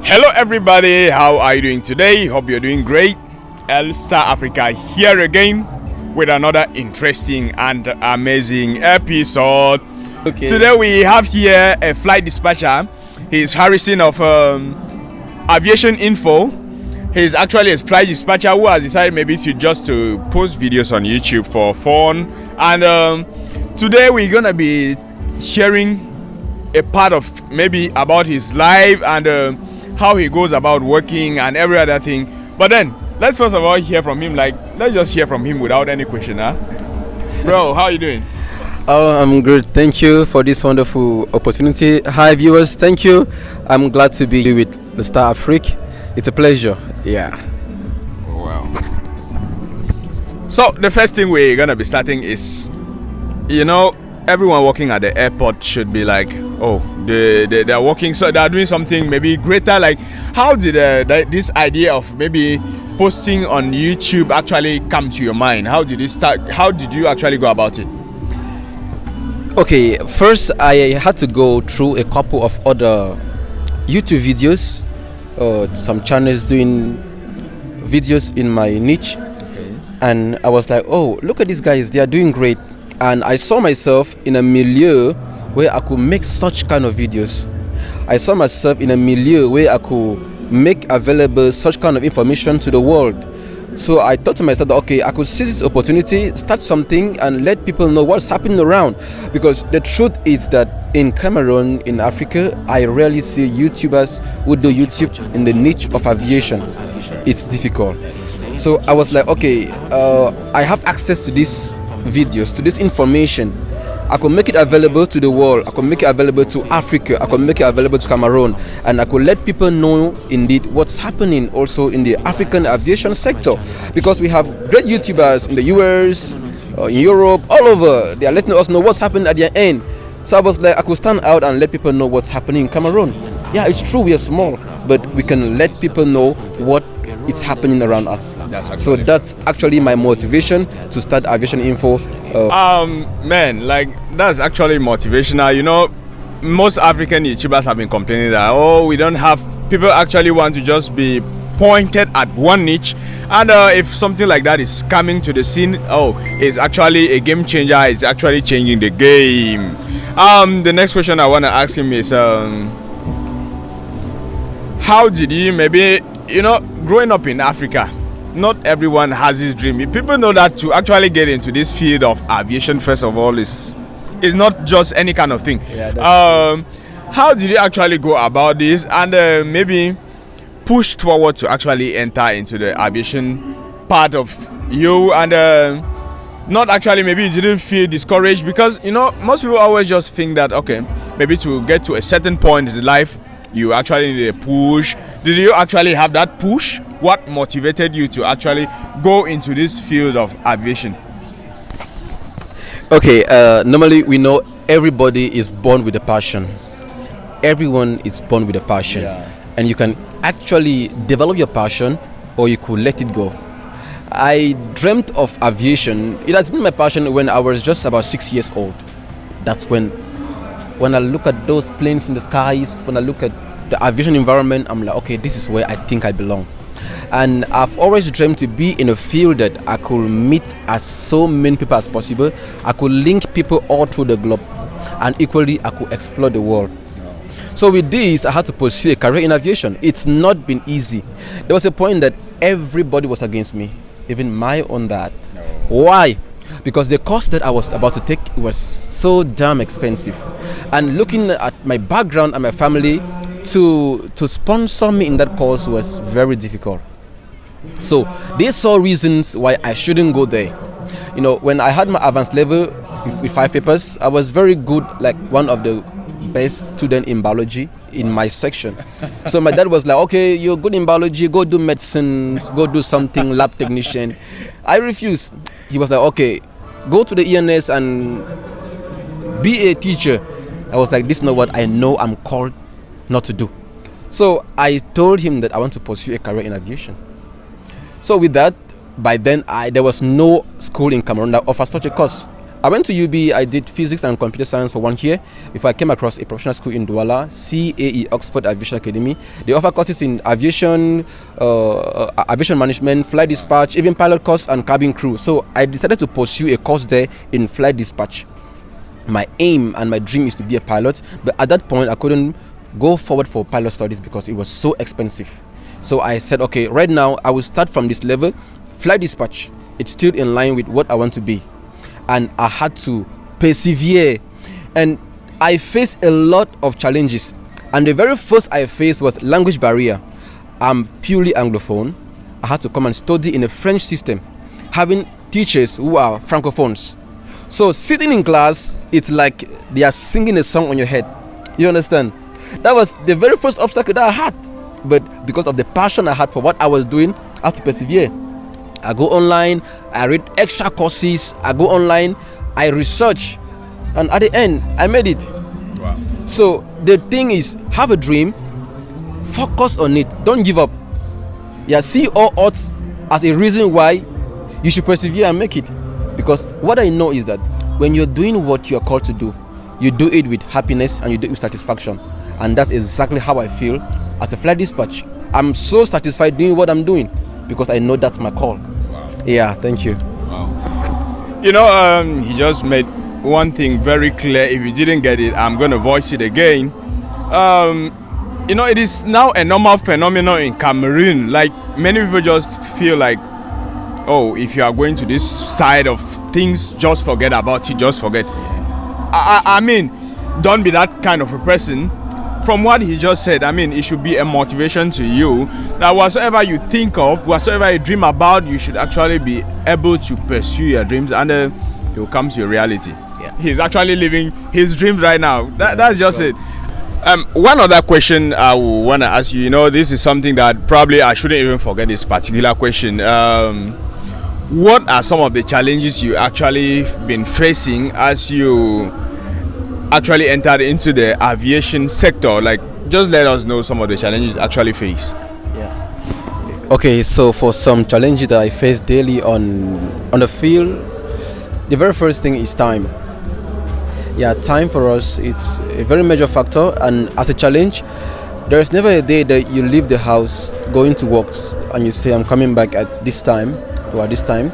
Hello everybody, how are you doing today? Hope you're doing great. Star Africa here again with another interesting and amazing episode. Okay. Today we have here a flight dispatcher. He's Harrison of Aviation Info. He's actually a flight dispatcher who has decided maybe to post videos on YouTube for fun. And today we're gonna be sharing a part of maybe about his life and how he goes about working and every other thing. But then let's first of all hear from him. Let's just hear from him without any question, huh? Bro, how are you doing? Oh, I'm good. Thank you for this wonderful opportunity. Hi, viewers. Thank you. I'm glad to be with the Star Africa. It's a pleasure. Yeah. Wow. So the first thing we're gonna be starting is, everyone working at the airport should be like, oh, they're working, so they're doing something maybe greater. Like, how did this idea of maybe posting on YouTube actually come to your mind? How did it start? How did you actually go about it? Okay, first I had to go through a couple of other YouTube videos, some channels doing videos in my niche. Okay. And I was like, oh, look at these guys, they are doing great. And I saw myself in a milieu where I could make such kind of videos. I saw myself in a milieu where I could make available such kind of information to the world. So I thought to myself that, okay, I could seize this opportunity, start something and let people know what's happening around. Because the truth is that in Cameroon, in Africa, I rarely see YouTubers who do YouTube in the niche of aviation. It's difficult. So I was like, okay, I have access to these videos, to this information. I could make it available to the world. I could make it available to Africa. I could make it available to Cameroon, and I could let people know indeed what's happening also in the African aviation sector, because we have great YouTubers in the US, in Europe, all over. They are letting us know what's happening at their end. So I was like, I could stand out and let people know what's happening in Cameroon. Yeah, it's true we are small, but we can let people know what it's happening around us. So that's actually my motivation to start Aviation Info. Man, that's actually motivational. Most African YouTubers have been complaining that, we don't have people actually want to just be pointed at one niche, and if something like that is coming to the scene, it's actually a game changer. It's actually changing the game. The next question I want to ask him is, how did you maybe, growing up in Africa, not everyone has this dream. People know that to actually get into this field of aviation, first of all, is not just any kind of thing. Yeah, how did you actually go about this, and maybe pushed forward to actually enter into the aviation part of you, and not actually maybe you didn't feel discouraged? Because most people always just think that, okay, maybe to get to a certain point in life you actually need a push. Did you actually have that push? What motivated you to actually go into this field of aviation? Okay, normally we know everybody is born with a passion. Everyone is born with a passion. Yeah. And you can actually develop your passion, or you could let it go. I dreamt of aviation. It has been my passion when I was just about 6 years old. That's when I look at those planes in the skies, when I look at the aviation environment, I'm like, okay, this is where I think I belong. And I've always dreamed to be in a field that I could meet as so many people as possible. I could link people all through the globe, and equally I could explore the world. So with this, I had to pursue a career in aviation. It's not been easy. There was a point that everybody was against me, even my own dad. Why? Because the course that I was about to take was so damn expensive. And looking at my background and my family, to sponsor me in that course was very difficult. So they saw reasons why I shouldn't go there. When I had my advanced level with 5 papers, I was very good, like one of the best student in biology in my section. So my dad was like, okay, you're good in biology, go do medicine, go do something, lab technician. I refused. He was like, okay, go to the ENS and be a teacher. I was like, this is not what I know I'm called not to do. So I told him that I want to pursue a career in aviation. So with that, by then there was no school in Cameroon that offers such a course. I went to UB. I did physics and computer science for 1 year before I came across a professional school in Douala, CAE, Oxford Aviation Academy. They offer courses in aviation, aviation management, flight dispatch, even pilot course and cabin crew. So I decided to pursue a course there in flight dispatch. My aim and my dream is to be a pilot, but at that point I couldn't go forward for pilot studies because it was so expensive. So I said, okay, right now I will start from this level. Flight dispatch, it's still in line with what I want to be, and I had to persevere. And I faced a lot of challenges, and the very first I faced was language barrier. I'm purely Anglophone. I had to come and study in a French system, having teachers who are Francophones. So sitting in class, it's like they are singing a song on your head. You understand? That was the very first obstacle that I had. But because of the passion I had for what I was doing, I had to persevere. I go online, I read extra courses, I go online, I research, and at the end, I made it. Wow. So the thing is, have a dream, focus on it, don't give up. Yeah, see all odds as a reason why you should persevere and make it. Because what I know is that when you're doing what you're called to do, you do it with happiness and you do it with satisfaction. And that's exactly how I feel as a flight dispatch. I'm so satisfied doing what I'm doing because I know that's my call. Wow. Yeah, thank you. Wow. You know, he just made one thing very clear. If you didn't get it, I'm going to voice it again. You know, it is now a normal phenomenon in Cameroon. Like, many people just feel like, oh, if you are going to this side of things, just forget about it, just forget. I mean, don't be that kind of a person. From what he just said, I mean, it should be a motivation to you that whatsoever you think of, whatsoever you dream about, you should actually be able to pursue your dreams, and it will come to your reality. Yeah. He's actually living his dreams right now. That's just it. One other question I want to ask you, you know, this is something that probably I shouldn't even forget this particular question. What are some of the challenges you actually been facing as you actually entered into the aviation sector? Like, just let us know some of the challenges you actually face. Yeah. Okay, so for some challenges that I face daily on the field, the very first thing is time. Yeah, time for us, it's a very major factor, and as a challenge, there is never a day that you leave the house going to work and you say, I'm coming back at this time or at this time,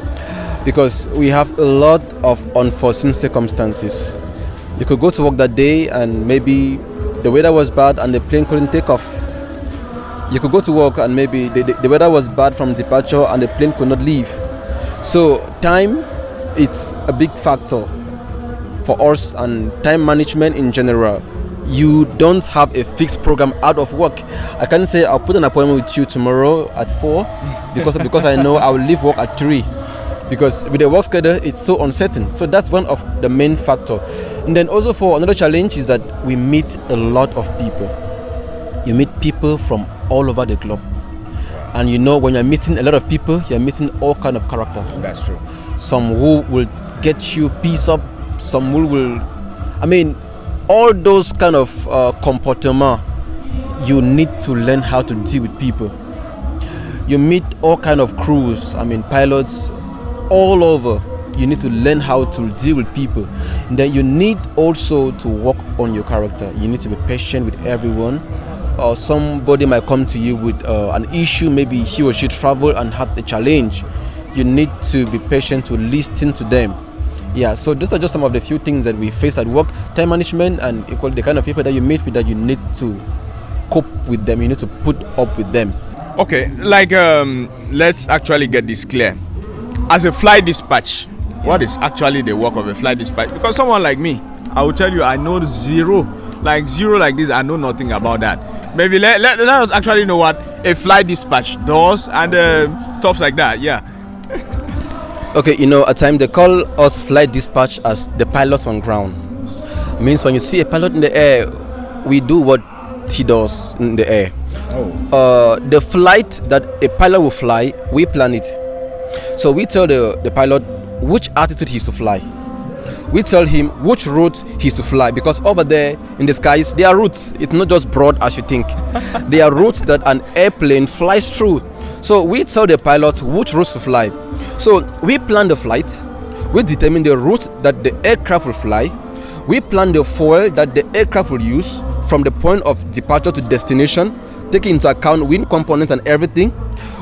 because we have a lot of unforeseen circumstances. You could go to work that day and maybe the weather was bad and the plane couldn't take off. You could go to work and maybe the weather was bad from departure and the plane could not leave. So time, it's a big factor for us, and time management in general. You don't have a fixed program out of work. I can't say I'll put an appointment with you tomorrow at 4 because I know I'll leave work at 3. Because with the work schedule, it's so uncertain. So that's one of the main factor. And then also for another challenge is that we meet a lot of people. You meet people from all over the globe. And you know, when you're meeting a lot of people, you're meeting all kind of characters. That's true. Some who will get you peace up, some who will, I mean, all those kind of comportement, you need to learn how to deal with people. You meet all kind of crews, I mean, pilots, all over. You need to learn how to deal with people. And then you need also to work on your character. You need to be patient with everyone. Or somebody might come to you with an issue, maybe he or she traveled and had a challenge. You need to be patient to listen to them. Yeah, so these are just some of the few things that we face at work. Time management and equally the kind of people that you meet with, that you need to cope with them, you need to put up with them. Okay, like let's actually get this clear. As a flight dispatch, what is actually the work of a flight dispatch? Because someone like me, I will tell you, I know zero like this, I know nothing about that. Maybe let us actually know what a flight dispatch does and stuff like that. Yeah. Okay, you know, at times they call us flight dispatch as the pilots on ground. It means when you see a pilot in the air, we do what he does in the air. Oh. The flight that a pilot will fly, we plan it. So we tell the pilot which altitude he's to fly. We tell him which route he's to fly, because over there in the skies, there are routes. It's not just broad as you think. There are routes that an airplane flies through. So we tell the pilot which routes to fly. So we plan the flight, We determine the route that the aircraft will fly. We plan the fuel that the aircraft will use from the point of departure to destination, taking into account wind components and everything.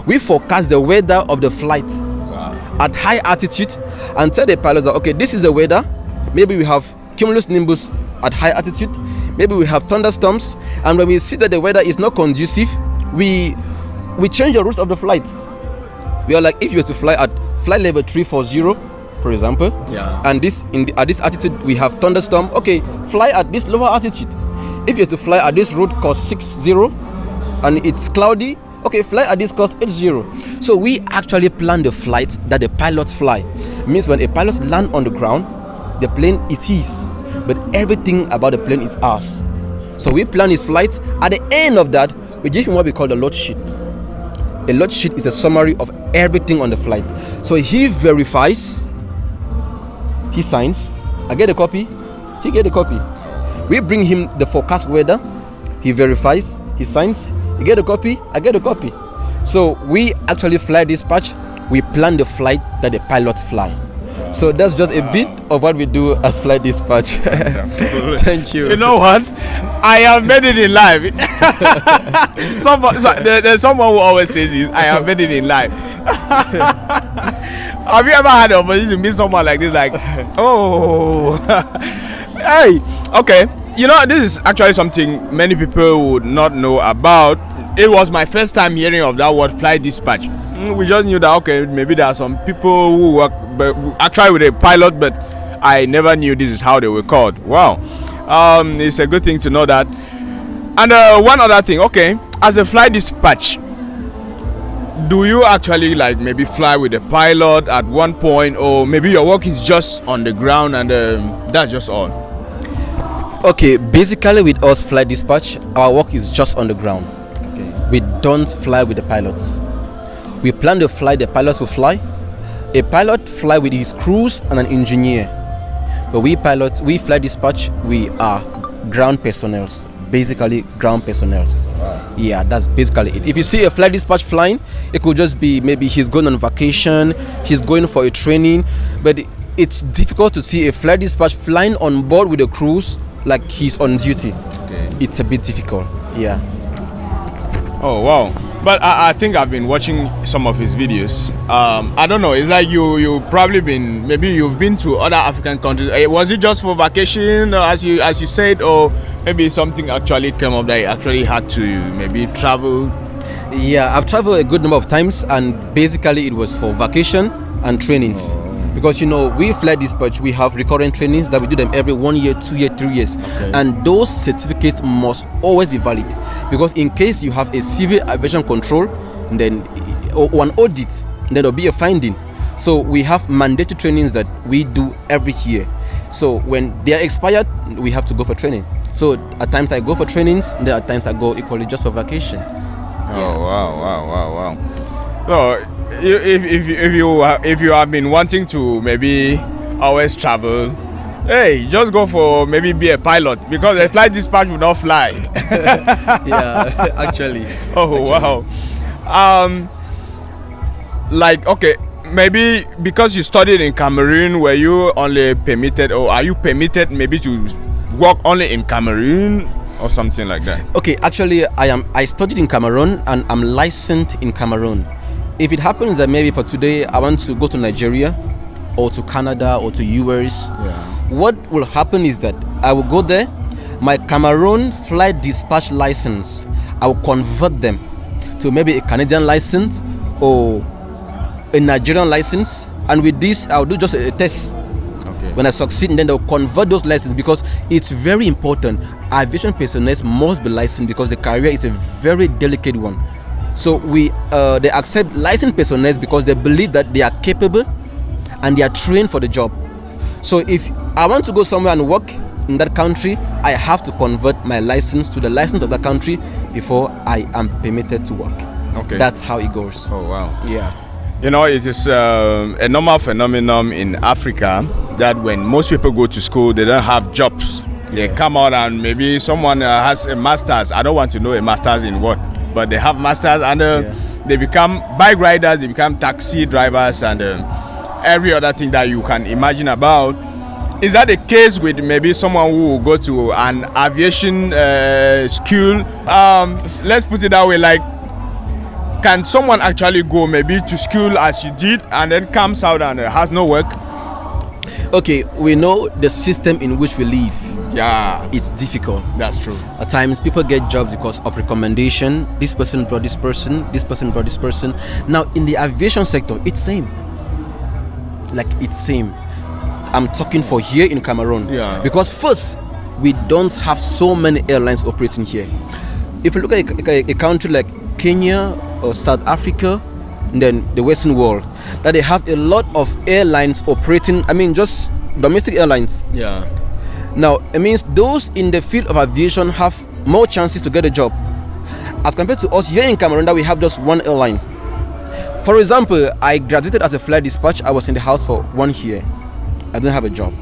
We forecast the weather of the flight at high altitude and tell the pilots that, okay, this is the weather. Maybe we have cumulus nimbus at high altitude. Maybe we have thunderstorms. And when we see that the weather is not conducive, we change the route of the flight. We are like, if you were to fly at flight level 340, for example, and at this altitude we have thunderstorm. Okay, fly at this lower altitude. If you were to fly at this route course 60 and it's cloudy, okay, fly at this course 80. So we actually plan the flight that the pilots fly. Means when a pilot land on the ground, the plane is his, but everything about the plane is ours. So we plan his flight. At the end of that, we give him what we call the load sheet. A load sheet is a summary of everything on the flight. So he verifies, he signs, I get a copy, he get a copy. We bring him the forecast weather, he verifies, he signs, he get a copy, I get a copy. So we actually fly dispatch, we plan the flight that the pilots fly. So that's just a bit of what we do as flight dispatch. Thank you. You know what? I have made it in life. There's someone who always says this. I have made it in life. Have you ever had the opportunity to meet someone like this? Like, oh, hey, okay. You know, this is actually something many people would not know about. It was my first time hearing of that word, flight dispatch. We just knew that, okay, maybe there are some people who work actually with a pilot, but I never knew this is how they were called. Wow. It's a good thing to know that. And one other thing, okay, as a flight dispatch, do you actually like maybe fly with a pilot at one point, or maybe your work is just on the ground and that's just all? Okay, basically with us flight dispatch, our work is just on the ground. Okay. We don't fly with the pilots. We plan the flight the pilots will fly. A pilot fly with his crews and an engineer. But we pilots, we fly dispatch, we are ground personnel. Basically ground personnel. Wow. Yeah, that's basically it. If you see a flight dispatch flying, it could just be maybe he's going on vacation, he's going for a training, but it's difficult to see a flight dispatch flying on board with the crews like he's on duty. Okay. It's a bit difficult. Yeah. Oh wow. But I think I've been watching some of his videos. I don't know. It's like you probably been, maybe you've been to other African countries. Was it just for vacation, as you said, or maybe something actually came up that you actually had to maybe travel? Yeah, I've traveled a good number of times, and basically it was for vacation and trainings. Because you know, we fly dispatch, we have recurrent trainings that we do them every 1 year, 2 years, 3 years. Okay. And those certificates must always be valid. Because in case you have a civil aviation control, then or an audit, then there'll be a finding. So we have mandatory trainings that we do every year. So when they are expired, we have to go for training. So at times I go for trainings, and then at times I go equally just for vacation. Oh wow. So if you have been wanting to maybe always travel, hey, just go for maybe be a pilot, because a flight dispatch will not fly. Yeah, actually. Oh wow. Like, okay, maybe because you studied in Cameroon, were you only permitted, or are you permitted maybe to work only in Cameroon or something like that? Okay, actually I studied in Cameroon and I'm licensed in Cameroon. If it happens that maybe for today I want to go to Nigeria or to Canada or to US, what will happen is that I will go there, my Cameroon flight dispatch license, I will convert them to maybe a Canadian license or a Nigerian license, and with this I'll do just a test. Okay. When I succeed, and then they'll convert those licenses, because it's very important. Aviation personnel must be licensed because the career is a very delicate one. So they accept licensed personnel because they believe that they are capable and they are trained for the job. So if I want to go somewhere and work in that country, I have to convert my license to the license of that country before I am permitted to work. Okay. That's how it goes. Oh wow. Yeah. You know, it is a normal phenomenon in Africa that when most people go to school, they don't have jobs. They come out and maybe someone has a master's. I don't want to know a master's in what, but they have masters, and they become bike riders, they become taxi drivers, and every other thing that you can imagine about. Is that the case with maybe someone who will go to an aviation school? Let's put it that way, like, can someone actually go maybe to school as you did and then comes out and has no work? Okay, we know the system in which we live. Yeah, It's difficult. that's true. At times, people get jobs because of recommendation. This person brought this person. This person brought this person. Now, in the aviation sector, it's same. Like, it's same. I'm talking for here in Cameroon. Yeah. Because first, we don't have so many airlines operating here. If you look at a country like Kenya or South Africa, then the Western world, that they have a lot of airlines operating. I mean, just domestic airlines. Yeah. Now, it means those in the field of aviation have more chances to get a job as compared to us here in Cameroon that we have just one airline. For example, I graduated as a flight dispatch. I was in the house for 1 year. I didn't have a job,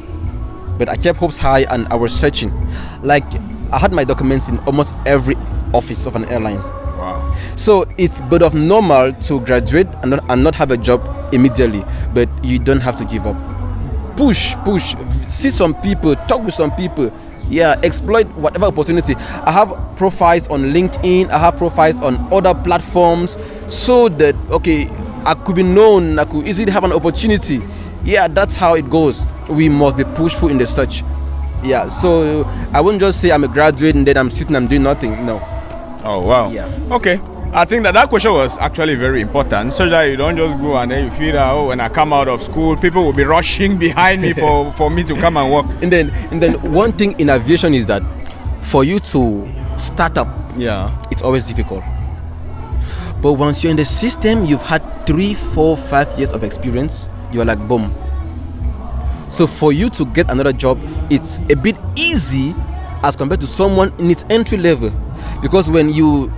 but I kept hopes high and I was searching. Like, I had my documents in almost every office of an airline. Wow. So it's but of normal to graduate and not have a job immediately, but you don't have to give up. Push, see some people, talk with some people, exploit whatever opportunity. I have profiles on LinkedIn, I have profiles on other platforms, so that I could be known, I could easily have an opportunity. That's how it goes. We must be pushful in the search. So I wouldn't just say I'm a graduate and then I'm sitting and doing nothing. No. Oh wow. Yeah. Okay. I think that question was actually very important, so that you don't just go and then you feel that, when I come out of school, people will be rushing behind me for me to come and work. And then one thing in aviation is that for you to start up, it's always difficult. But once you're in the system, you've had 3, 4, 5 years of experience, you're like boom. So for you to get another job, it's a bit easy as compared to someone in its entry level, because when you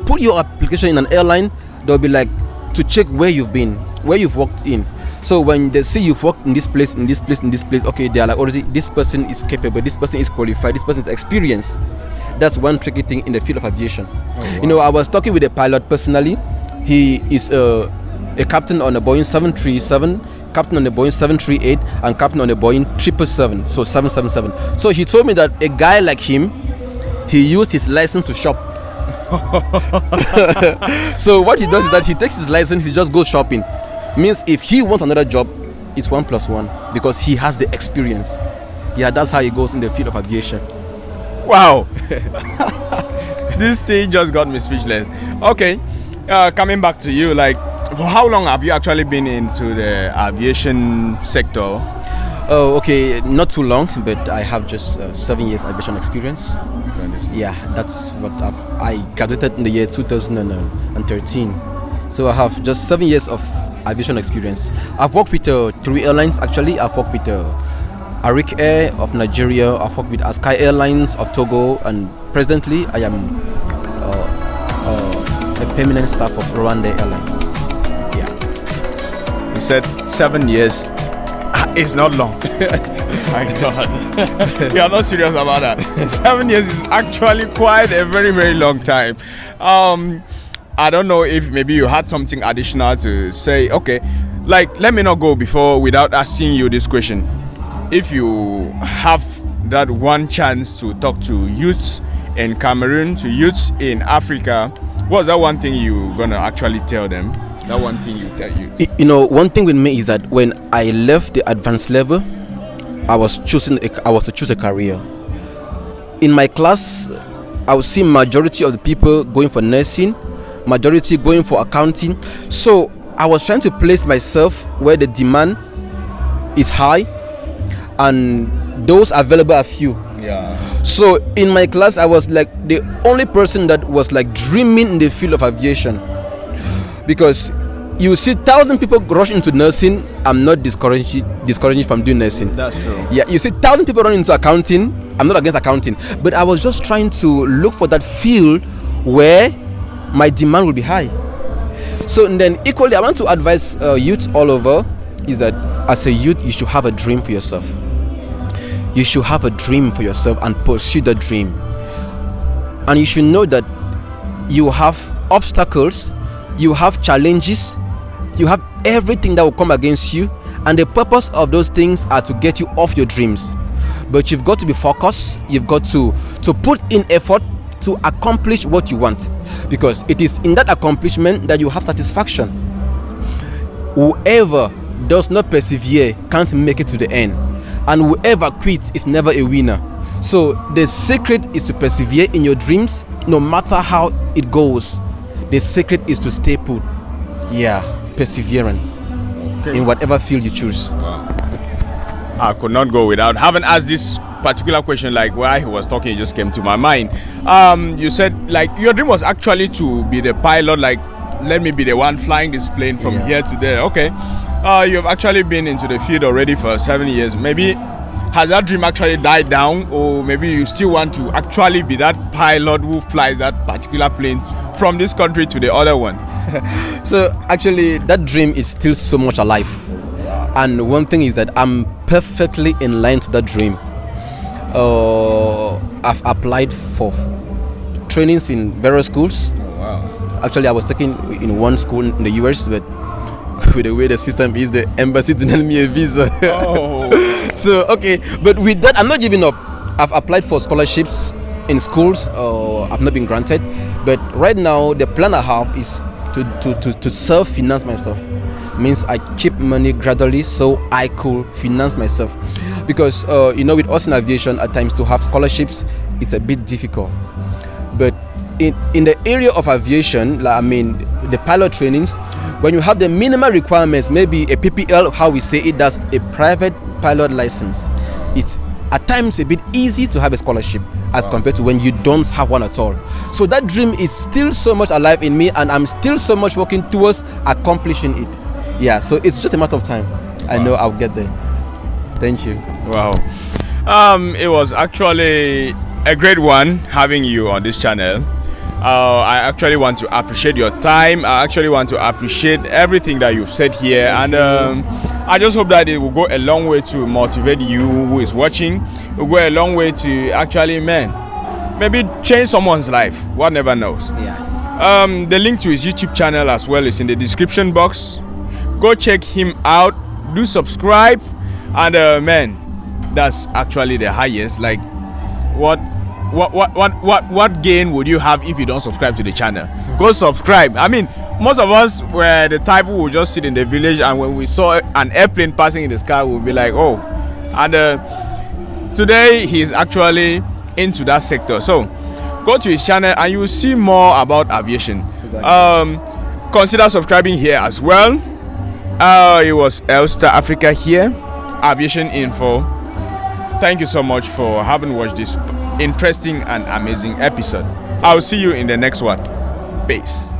put your application in an airline, they'll be like to check where you've been, where you've worked in. So when they see you've worked in this place, okay, they are like, already this person is capable, this person is qualified, this person is experienced. That's one tricky thing in the field of aviation. Oh, wow. I was talking with a pilot personally. He is a captain on a Boeing 737, captain on the Boeing 738, and captain on the Boeing 777, so 777. So he told me that a guy like him, he used his license to shop. So what he does is that he takes his license, he just goes shopping. Means if he wants another job, it's 1 + 1 because he has the experience. That's how it goes in the field of aviation. Wow. This thing just got me speechless. Okay, coming back to you, like, for how long have you actually been into the aviation sector? Oh, okay, not too long, but I have just 7 years aviation experience. That's what I graduated in the year 2013. So I have just 7 years of aviation experience. I've worked with 3 airlines actually. I've worked with Arik Air of Nigeria. I've worked with Askai Airlines of Togo, and presently I am a permanent staff of Rwanda Airlines. You said 7 years. It's not long. My God. You're not serious about that. 7 years is actually quite a very, very long time. I don't know if maybe you had something additional to say. Okay, like, let me not go without asking you this question. If you have that one chance to talk to youths in Cameroon, to youths in Africa, what's that one thing you're gonna actually tell them? That one thing you tell youths? One thing with me is that when I left the advanced level, I was to choose a career. In my class, I would see majority of the people going for nursing, majority going for accounting. So I was trying to place myself where the demand is high and those available are few. So in my class, I was like the only person that was like dreaming in the field of aviation, because you see 1,000 people rush into nursing. I'm not discouraging from doing nursing. That's true. You see 1,000 people run into accounting. I'm not against accounting, but I was just trying to look for that field where my demand will be high. So and then equally, I want to advise youth all over is that as a youth, you should have a dream for yourself. You should have a dream for yourself and pursue the dream. And you should know that you have obstacles, you have challenges, you have everything that will come against you, and the purpose of those things are to get you off your dreams. But you've got to be focused. You've got to put in effort to accomplish what you want, because it is in that accomplishment that you have satisfaction. Whoever does not persevere can't make it to the end, and whoever quits is never a winner. So the secret is to persevere in your dreams, no matter how it goes. The secret is to stay put. Yeah, perseverance. Okay. In whatever field you choose. Wow. I could not go without having asked this particular question. Like while he was talking, it just came to my mind. You said like your dream was actually to be the pilot, like let me be the one flying this plane from here to there. Okay. You've actually been into the field already for 7 years. Maybe has that dream actually died down, or maybe you still want to actually be that pilot who flies that particular plane from this country to the other one? So actually that dream is still so much alive. And one thing is that I'm perfectly in line to that dream. I've applied for trainings in various schools. Oh, wow. Actually, I was taking in one school in the US, but with the way the system is, the embassy denied me a visa. Oh. So, okay. But with that, I'm not giving up. I've applied for scholarships in schools. I've not been granted. But right now, the plan I have is to self-finance myself. Means I keep money gradually so I could finance myself, because with us in aviation, at times to have scholarships it's a bit difficult. But in the area of aviation, the pilot trainings, when you have the minimal requirements, maybe a PPL, how we say it, that's a private pilot license, it's at times a bit easy to have a scholarship as compared to when you don't have one at all. So that dream is still so much alive in me, and I'm still so much working towards accomplishing it. Yeah, so it's just a matter of time. I know I'll get there. Thank you. Wow. It was actually a great one having you on this channel. I actually want to appreciate your time. I actually want to appreciate everything that you've said here, and I just hope that it will go a long way to motivate you who is watching. It will go a long way to actually, maybe change someone's life. One never knows. Yeah. The link to his YouTube channel as well is in the description box. Go check him out. Do subscribe, and that's actually the highest. Like, what gain would you have if you don't subscribe to the channel? Go subscribe. I mean, most of us were the type who would just sit in the village, and when we saw an airplane passing in the sky, we'll be like, oh. And today he's actually into that sector. So go to his channel and you will see more about aviation. Exactly. Consider subscribing here as well. It was Elstar Africa here, Aviation Info. Thank you so much for having watched this interesting and amazing episode. I'll see you in the next one. Peace.